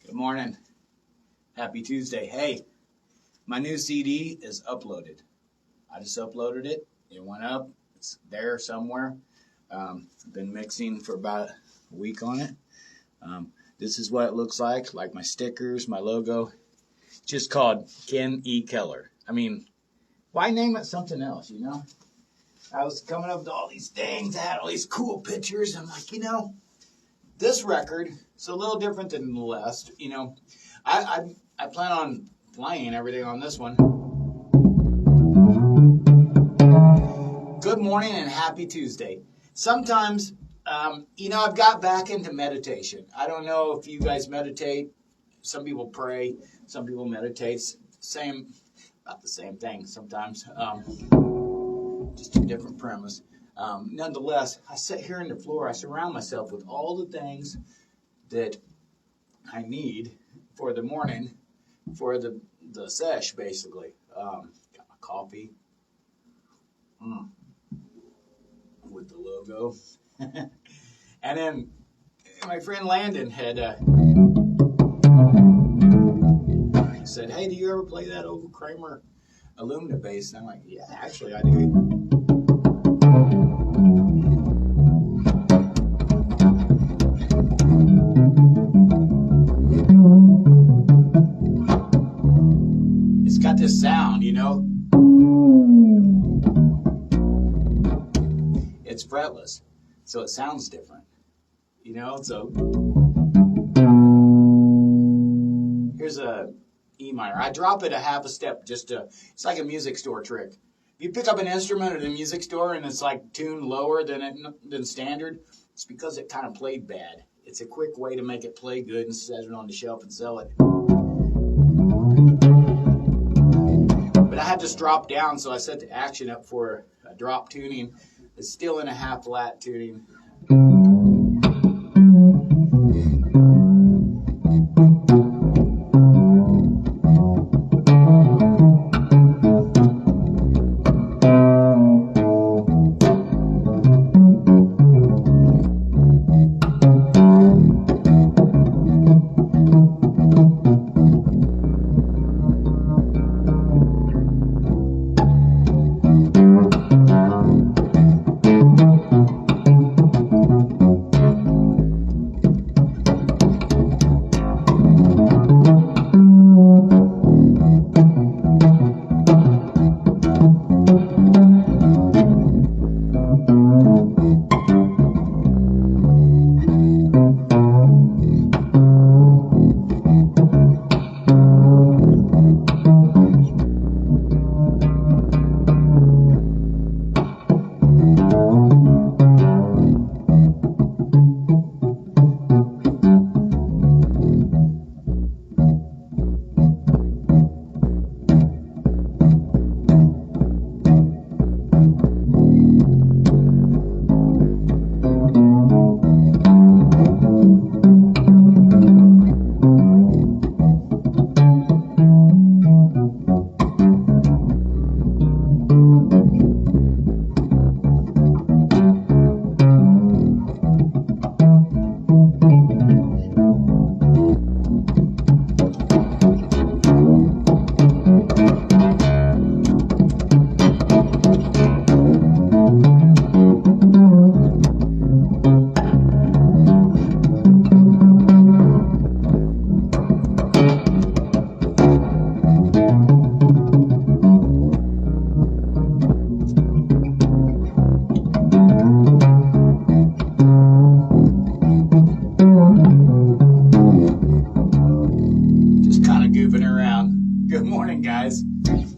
Good morning. Happy Tuesday. Hey, my new CD is uploaded. I just uploaded it. It went up. It's there somewhere. I've been mixing for about a week on it. This is what it looks like my stickers, my logo. It's just called Ken E. Keller. I mean, why name it something else, you know? I was coming up with all these things. I had all these cool pictures. I'm like, this record is a little different than the last. I plan on playing everything on this one. Good morning and happy Tuesday. Sometimes, I've got back into meditation. I don't know if you guys meditate. Some people pray. Some people meditate. About the same thing sometimes. Just a different premise. Nonetheless, I sit here on the floor. I surround myself with all the things that I need for the morning, for the sesh, basically. Got my coffee with the logo. And then my friend Landon had said, "Hey, do you ever play that old Kramer Illumina bass?" And I'm like, "Yeah, actually I do." It's got this sound, It's fretless, so it sounds different, So here's a E minor. I drop it a half a step it's like a music store trick. If you pick up an instrument at a music store and it's like tuned lower than standard, it's because it kind of played bad. It's a quick way to make it play good and set it on the shelf and sell it. But I had this drop down, so I set the action up for a drop tuning. It's still in a half flat tuning.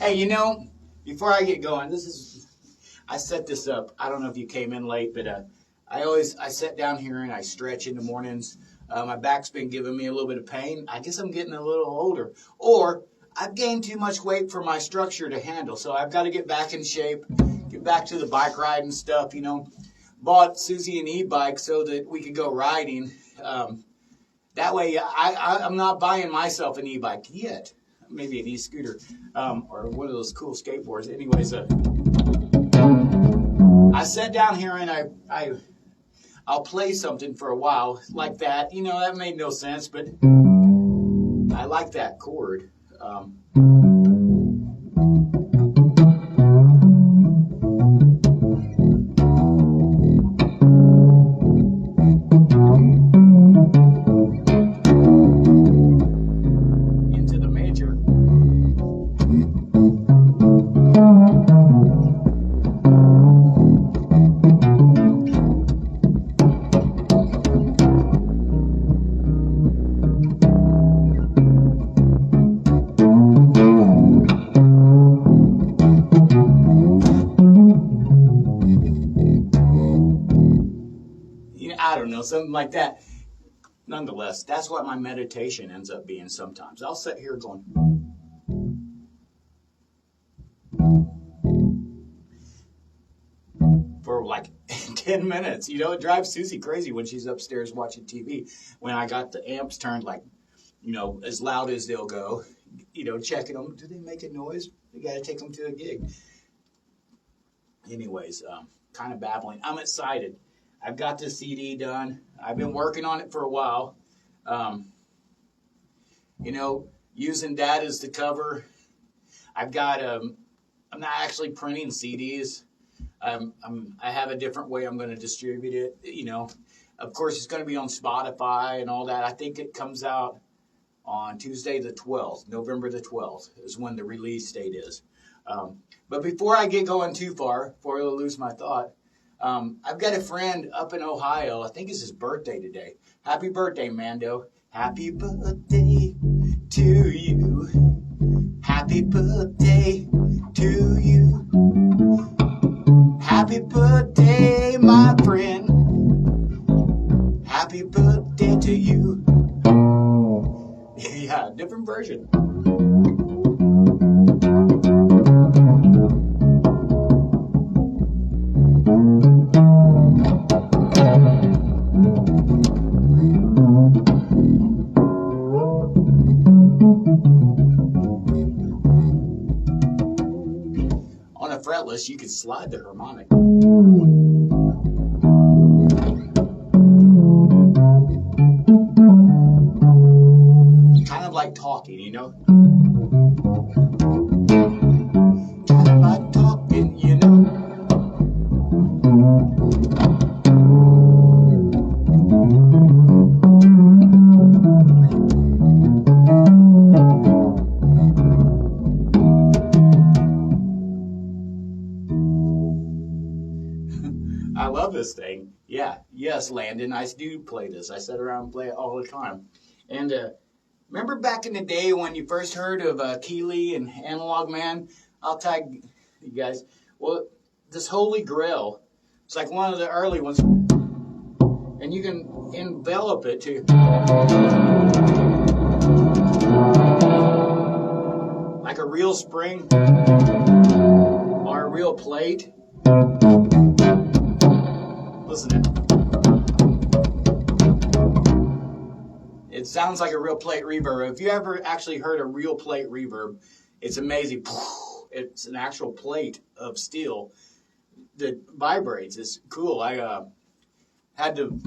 Hey, before I get going, I set this up. I don't know if you came in late, but I sit down here and I stretch in the mornings. My back's been giving me a little bit of pain. I guess I'm getting a little older. Or I've gained too much weight for my structure to handle. So I've got to get back in shape, get back to the bike riding stuff, Bought Susie an e-bike so that we could go riding. That way I'm not buying myself an e-bike yet. Maybe an e-scooter or one of those cool skateboards. Anyways, I sat down here and I'll play something for a while like that. That made no sense, but I like that chord. Into the major. I don't know, something like that. Nonetheless, that's what my meditation ends up being sometimes. I'll sit here going, for like 10 minutes. You know, it drives Susie crazy when she's upstairs watching TV. When I got the amps turned like, you know, as loud as they'll go, you know, checking them. Do they make a noise? We got to take them to a gig. Anyways, kind of babbling. I'm excited. I've got this CD done. I've been working on it for a while. You know, using that as the cover. I've got, I'm not actually printing CDs. I have a different way I'm going to distribute it. You know, of course, it's going to be on Spotify and all that. I think it comes out on Tuesday the 12th, November the 12th is when the release date is. But before I get going too far, before I lose my thought, I've got a friend up in Ohio. I think it's his birthday today. Happy birthday, Mando. Happy birthday to you. Happy birthday to you. Happy birthday, my friend. Happy birthday to you. Yeah, different version. On a fretless, you can slide the harmonic. Kind of like talking, you know? Kind of like talking, you know? I love this thing. Yeah, yes, Landon, I do play this. I sit around and play it all the time. And remember back in the day when you first heard of Keeley and Analog Man? I'll tag you guys. Well, this Holy Grail, it's like one of the early ones. And you can envelop it to like a real spring or a real plate. Listen to it. It sounds like a real plate reverb. If you ever actually heard a real plate reverb, it's amazing. It's an actual plate of steel that vibrates. It's cool. I had the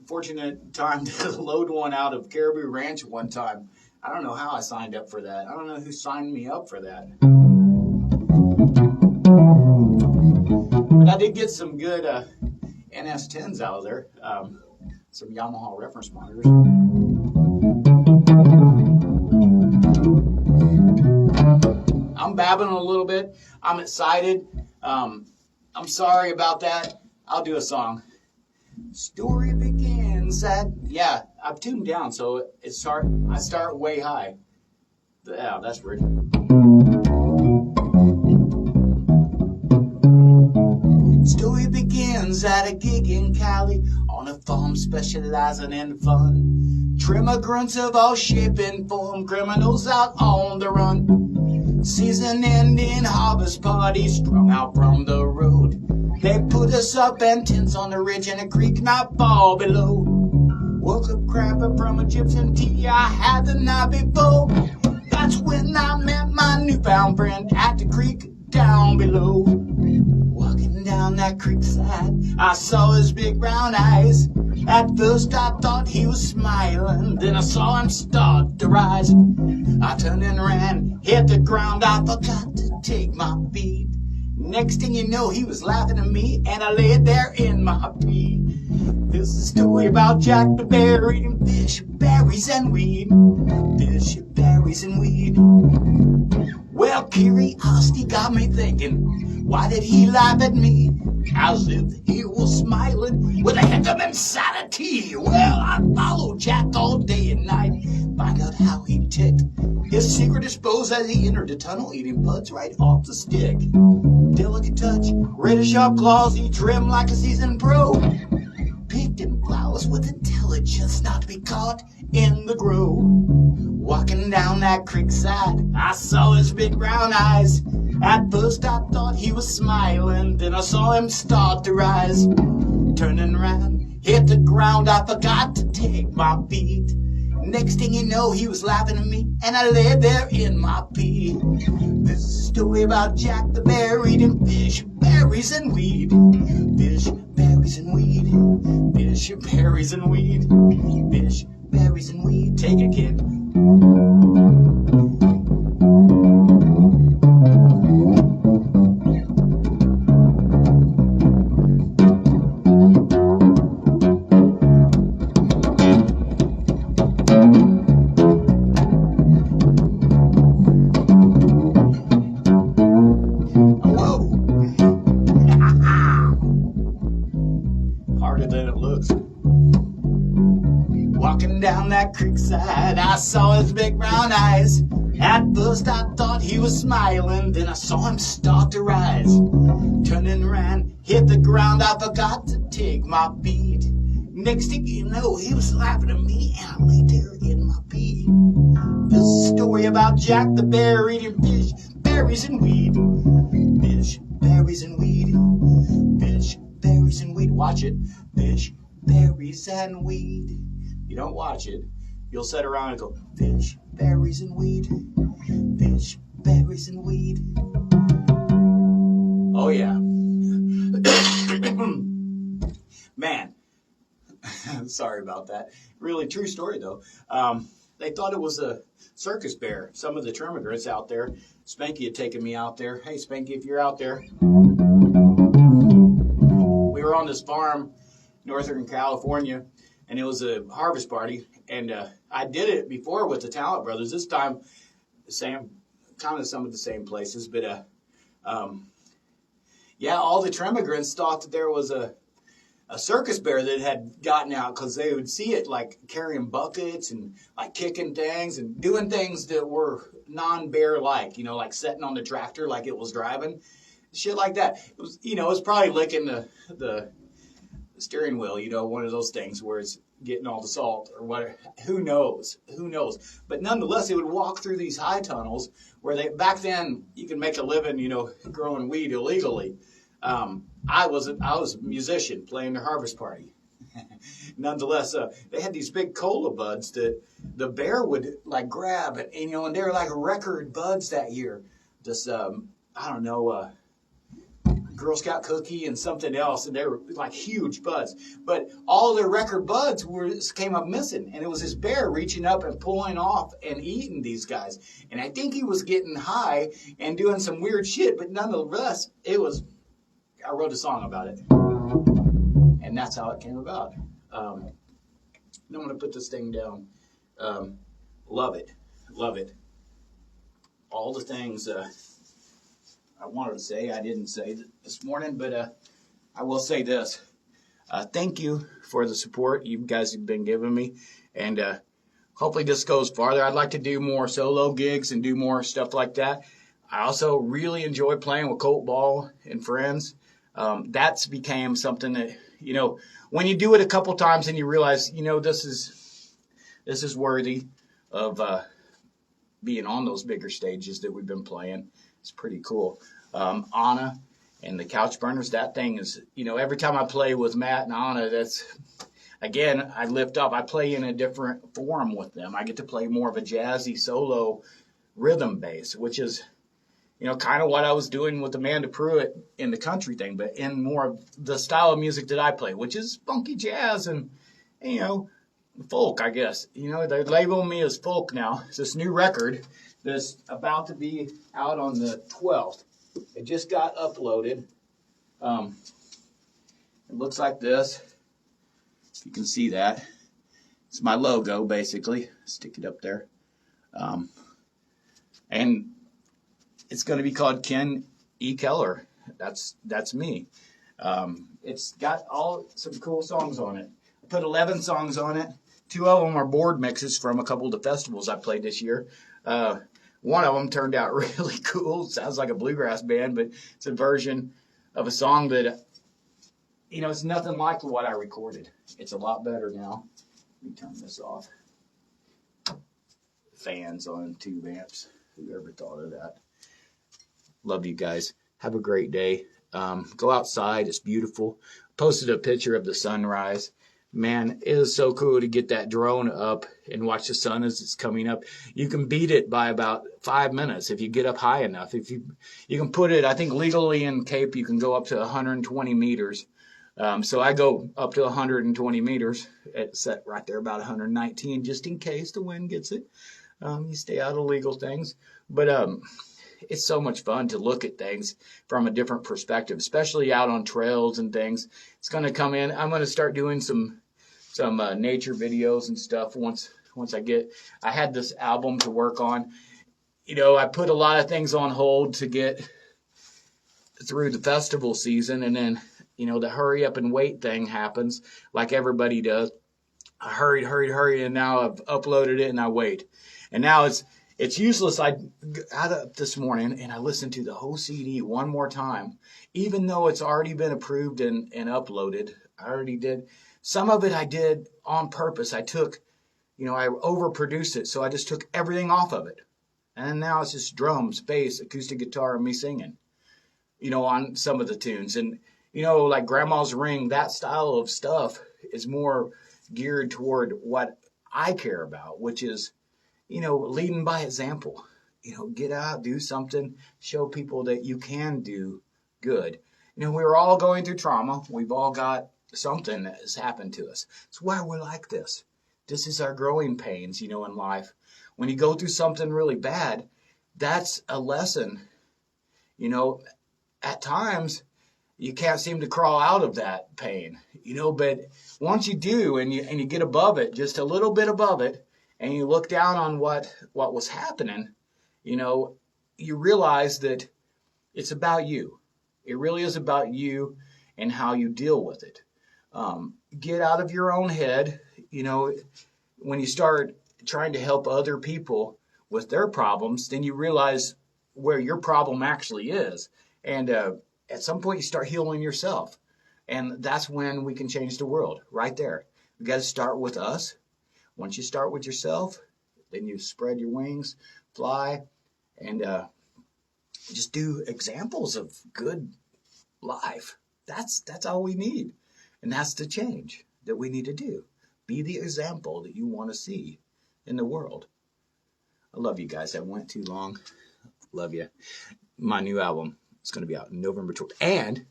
fortunate time to load one out of Caribou Ranch one time. I don't know how I signed up for that. I don't know who signed me up for that. But I did get some good NS10s out of there, some Yamaha reference monitors. I'm babbling a little bit. I'm excited. I'm sorry about that. I'll do a song. Story begins at, yeah, I've tuned down, so I start way high. Yeah, that's weird. Story begins at a gig in Cali on a farm specializing in fun. Trimmer grunts of all shape and form, criminals out on the run. Season-ending harvest party strung out from the road. They put us up in tents on the ridge in a creek not far below. Woke up crapping from Egyptian tea I had the night before. That's when I met my newfound friend at the creek down below. Walking down that creek side, I saw his big brown eyes. At first I thought he was smiling, then I saw him start to rise. I turned and ran, hit the ground, I forgot to take my feet. Next thing you know, he was laughing at me, and I laid there in my pee. This is a story about Jack the Bear eating fish, berries, and weed. Fish, berries, and weed. Well, curiosity got me thinking, why did he laugh at me? As if he was smiling with a hint of insanity. Well, I followed Jack all day and night, find out how he ticked. His secret exposed as he entered the tunnel, eating buds right off the stick. Delicate touch, razor sharp claws, he trimmed like a seasoned pro. Picked and flowers with intelligence, not to be caught in the grove. Walking down that creek side, I saw his big brown eyes. At first I thought he was smiling, then I saw him start to rise. Turning around, hit the ground, I forgot to take my feet. Next thing you know, he was laughing at me, and I lay there in my pee. This is a story about Jack the Bear eating fish, berries, and weed. Fish, berries, and weed. Fish, berries, and weed. Fish, berries, and weed. Take it, kid. Harder than it looks. Walking down that creekside, I saw his big brown eyes. At first I thought he was smiling, then I saw him start to rise. Turning around, hit the ground, I forgot to take my feet. Next thing you know, he was laughing at me, and I lay there in my pee. This is a story about Jack the Bear eating fish, berries, and weed. Fish, berries, and weed. Fish, berries, and weed. Watch it. Fish, berries, and weed. You don't watch it, you'll sit around and go, fish, berries, and weed. Fish, berries, and weed. Oh, yeah. Man, sorry about that. Really true story, though. They thought it was a circus bear. Some of the termagants out there, Spanky had taken me out there. Hey, Spanky, if you're out there. We were on this farm, Northern California, and it was a harvest party, and I did it before with the Talent Brothers. This time, kind of some of the same places, but yeah, all the termagants thought that there was a circus bear that had gotten out because they would see it like carrying buckets and like kicking things and doing things that were non-bear-like, you know, like sitting on the tractor like it was driving, shit like that. It was, you know, it's probably licking the steering wheel, you know, one of those things where it's getting all the salt or whatever. Who knows? But nonetheless, they would walk through these high tunnels where back then you could make a living, you know, growing weed illegally. I was a musician playing the harvest party. Nonetheless, they had these big cola buds that the bear would like grab, and you know, and they were like record buds that year. This I don't know. Girl Scout cookie and something else, and they were like huge buds. But all their record buds came up missing, and it was this bear reaching up and pulling off and eating these guys. And I think he was getting high and doing some weird shit, but nonetheless, I wrote a song about it. And that's how it came about. I'm going to put this thing down. Love it. All the things I wanted to say, I didn't say this morning, but I will say this. Thank you for the support you guys have been giving me, and hopefully this goes farther. I'd like to do more solo gigs and do more stuff like that. I also really enjoy playing with Colt Ball and friends. That's became something that, you know, when you do it a couple times and you realize, you know, this is worthy of being on those bigger stages that we've been playing. It's pretty cool. Anna and the Couch Burners, that thing is, you know, every time I play with Matt and Anna, that's, again, I lift up. I play in a different form with them. I get to play more of a jazzy solo rhythm bass, which is, you know, kind of what I was doing with Amanda Pruitt in the country thing, but in more of the style of music that I play, which is funky jazz and you know, folk, I guess. You know, they're labeling me as folk now. It's this new record that's about to be out on the 12th. It just got uploaded. It looks like this. If you can see that. It's my logo, basically. Stick it up there. And it's going to be called Ken E. Keller. That's me. It's got some cool songs on it. I put 11 songs on it. 2 of them are board mixes from a couple of the festivals I played this year. One of them turned out really cool. Sounds like a bluegrass band, but it's a version of a song that, it's nothing like what I recorded. It's a lot better now. Let me turn this off. Fans on tube amps. Whoever thought of that? Love you guys. Have a great day. Go outside. It's beautiful. Posted a picture of the sunrise. Man, it is so cool to get that drone up and watch the sun as it's coming up. You can beat it by about 5 minutes if you get up high enough. If you can put it, I think legally in Cape, you can go up to 120 meters. So I go up to 120 meters. It's set right there about 119, just in case the wind gets it. You stay out of legal things. But it's so much fun to look at things from a different perspective, especially out on trails and things. It's going to come in. I'm going to start doing some nature videos and stuff once I had this album to work on. I put a lot of things on hold to get through the festival season, and then the hurry up and wait thing happens like everybody does. I hurried, and now I've uploaded it and I wait. And now it's useless. I got up this morning and I listened to the whole CD one more time, even though it's already been approved and uploaded. I already did. Some of it I did on purpose. I took, I overproduced it. So I just took everything off of it. And now it's just drums, bass, acoustic guitar, and me singing, on some of the tunes. And, like Grandma's Ring, that style of stuff is more geared toward what I care about, which is, leading by example. Get out, do something, show people that you can do good. We're all going through trauma. We've all got something that has happened to us. It's why we're like this. This is our growing pains, in life. When you go through something really bad, that's a lesson. At times you can't seem to crawl out of that pain, but once you do and you get above it, just a little bit above it, and you look down on what was happening, you realize that it's about you. It really is about you and how you deal with it. Get out of your own head. When you start trying to help other people with their problems, then you realize where your problem actually is. And at some point you start healing yourself. And that's when we can change the world, right there. We got to start with us. Once you start with yourself, then you spread your wings, fly, and just do examples of good life. That's all we need. And that's the change that we need to do. Be the example that you want to see in the world. I love you guys. I went too long. Love you. My new album is going to be out November 12th. And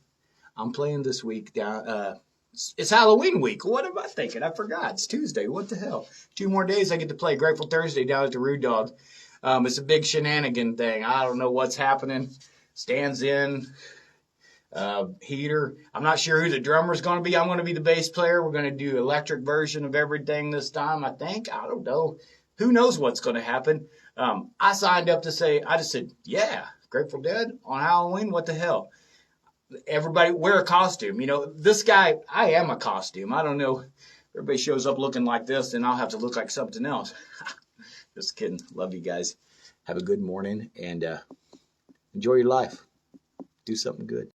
I'm playing this week down. It's Halloween week. What am I thinking? I forgot. It's Tuesday. What the hell? 2 more days I get to play Grateful Thursday down at the Rude Dog. It's a big shenanigan thing. I don't know what's happening. Stands in. Heater. I'm not sure who the drummer's going to be. I'm going to be the bass player. We're going to do electric version of everything this time, I think. I don't know. Who knows what's going to happen? I signed up to say, I just said, yeah, Grateful Dead on Halloween. What the hell? Everybody wear a costume. This guy, I am a costume. I don't know. Everybody shows up looking like this, and I'll have to look like something else. Just kidding. Love you guys. Have a good morning, and enjoy your life. Do something good.